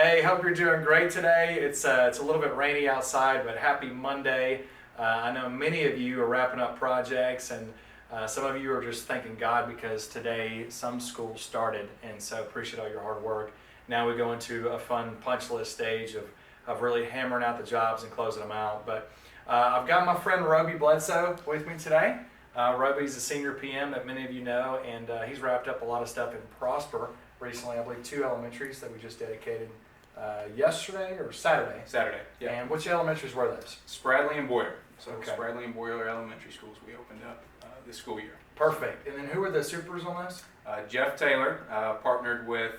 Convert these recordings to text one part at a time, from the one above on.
Hey, hope you're doing great today. It's a little bit rainy outside, but happy Monday. I know many of you are wrapping up projects, and some of you are just thanking God because today some schools started, and so appreciate all your hard work. Now we go into a fun punch list stage of really hammering out the jobs and closing them out. But I've got my friend Roby Bledsoe with me today. Roby's a senior PM that many of you know, and he's wrapped up a lot of stuff in Prosper recently. I believe 2 elementaries that we just dedicated yesterday or Saturday. Saturday, yeah. And which elementaries were those? Spradley and Boyer. So Okay. Spradley and Boyer Elementary Schools we opened up this school year. Perfect. And then who were the supers on those? Jeff Taylor partnered with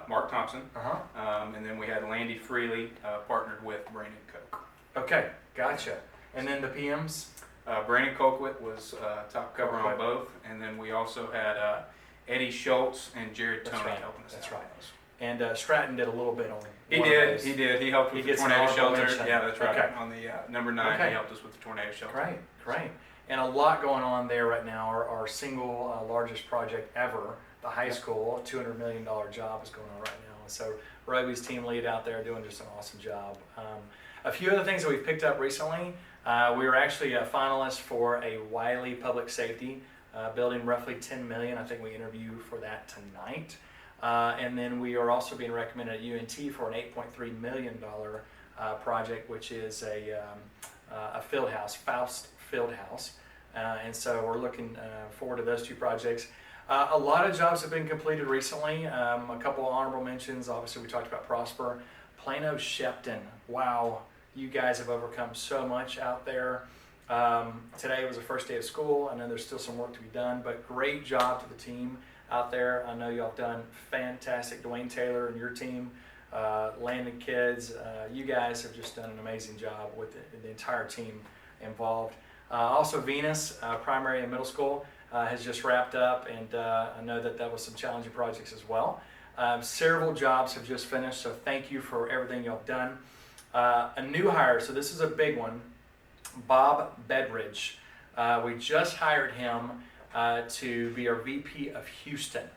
Mark Thompson, Uh-huh. and then we had Landy Freely partnered with Brandon Koch. Okay, gotcha. And then the PMs? Brandon Colquitt was top cover on Colquitt. both, and then we also had Eddie Schultz and Jared That's Tony right. helping us That's out. right. And Stratton did a little bit on He one of did, those. he did. He helped He with the gets an tornado honorable shelter. mention. Yeah, that's right. Okay. On the number 9, Okay. he helped us with the tornado shelter. Great, great. And a lot going on there right now. Our single largest project ever, the high school, $200 million job is going on right now. And so Roby's team lead out there doing just an awesome job. A few other things that we've picked up recently. We were actually a finalist for a Wiley Public Safety building, roughly $10 million. I think we interview for that tonight. And then we are also being recommended at UNT for an $8.3 million project, which is a field house, Faust Field House. And so we're looking forward to those 2 projects. A lot of jobs have been completed recently. A couple of honorable mentions. Obviously, we talked about Prosper. Plano Shepton. Wow, you guys have overcome so much out there. Today was the first day of school. I know there's still some work to be done, but great job to the team out there. I know y'all have done fantastic. Dwayne Taylor and your team, Landon Kids, you guys have just done an amazing job with the entire team involved. Also Venus, primary and middle school, has just wrapped up, and I know that was some challenging projects as well. Several jobs have just finished, so thank you for everything y'all have done. A new hire, so this is a big one, Bob Bedridge. We just hired him to be our VP of Houston.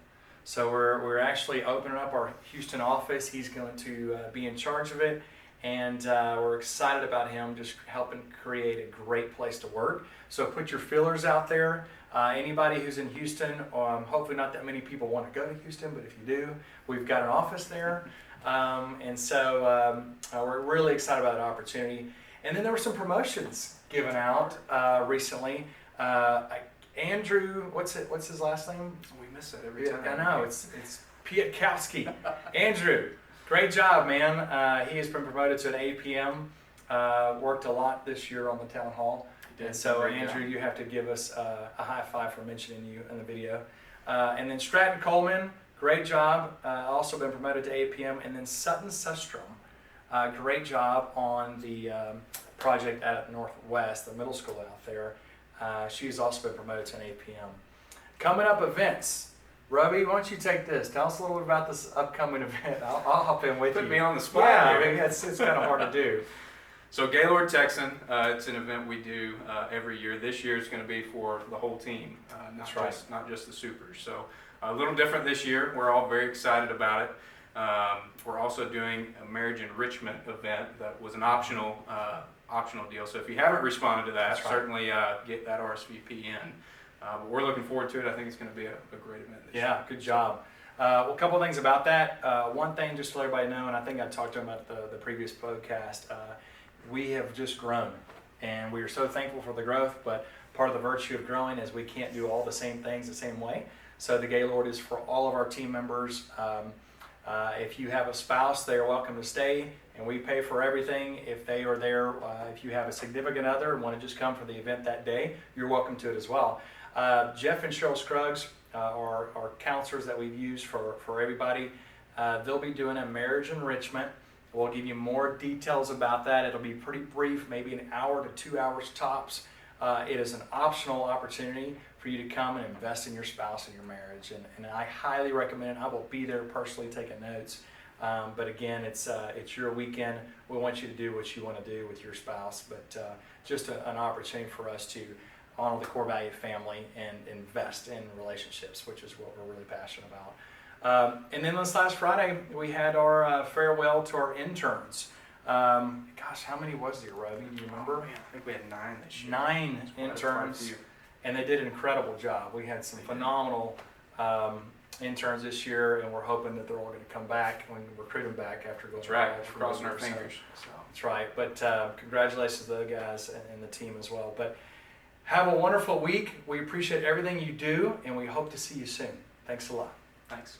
So we're actually opening up our Houston office. He's going to be in charge of it, and we're excited about him just helping create a great place to work. So put your feelers out there. Anybody who's in Houston, hopefully not that many people want to go to Houston, but if you do, we've got an office there. And so we're really excited about the opportunity. And then there were some promotions given out recently. Andrew, what's his last name? We miss that every time. I know, it's Pietkowski. Andrew, great job, man. He has been promoted to an APM. Worked a lot this year on the town hall. And so, Andrew, you have to give us a high five for mentioning you in the video. And then Stratton Coleman, great job. Also been promoted to APM. And then Sutton Sustrom, great job on the project at Northwest, the middle school out there. She's also been promoted to an APM. Coming up events. Roby, why don't you take this? Tell us a little bit about this upcoming event. I'll hop in with you. Put me on the spot. Yeah, here. I mean, it's kind of hard to do. So Gaylord Texan, it's an event we do every year. This year it's going to be for the whole team, not just the supers. So a little different this year. We're all very excited about it. We're also doing a marriage enrichment event that was an optional deal. So if you haven't responded to that, certainly get that RSVP in. But we're looking forward to it. I think it's going to be a great event this year. Yeah, good job. Well, a couple of things about that. One thing, just to let everybody know, and I think I talked to them about the previous podcast, we have just grown, and we are so thankful for the growth, but part of the virtue of growing is we can't do all the same things the same way. So the Gaylord is for all of our team members. If you have a spouse, they are welcome to stay, and we pay for everything. If they are there, if you have a significant other and want to just come for the event that day, you're welcome to it as well. Jeff and Cheryl Scruggs are counselors that we've used for everybody. They'll be doing a marriage enrichment. We'll give you more details about that. It'll be pretty brief, maybe an hour to 2 hours tops. It is an optional opportunity for you to come and invest in your spouse and your marriage. And I highly recommend it. I will be there personally taking notes. But again, it's your weekend. We want you to do what you want to do with your spouse. But just an opportunity for us to honor the core value of family and invest in relationships, which is what we're really passionate about. And then this last Friday, we had our farewell to our interns. Gosh, how many was there, Robbie? Do you remember? Oh, man, I think we had 9 this year. 9 Quite a interns, few. and they did an incredible job. We had some They did. phenomenal interns this year, and we're hoping that they're all going to come back and we can recruit them back after going That's right. to college for Crossing a our year. So, fingers. So. that's right. But congratulations to the guys and the team as well. But have a wonderful week. We appreciate everything you do, and we hope to see you soon. Thanks a lot. Thanks.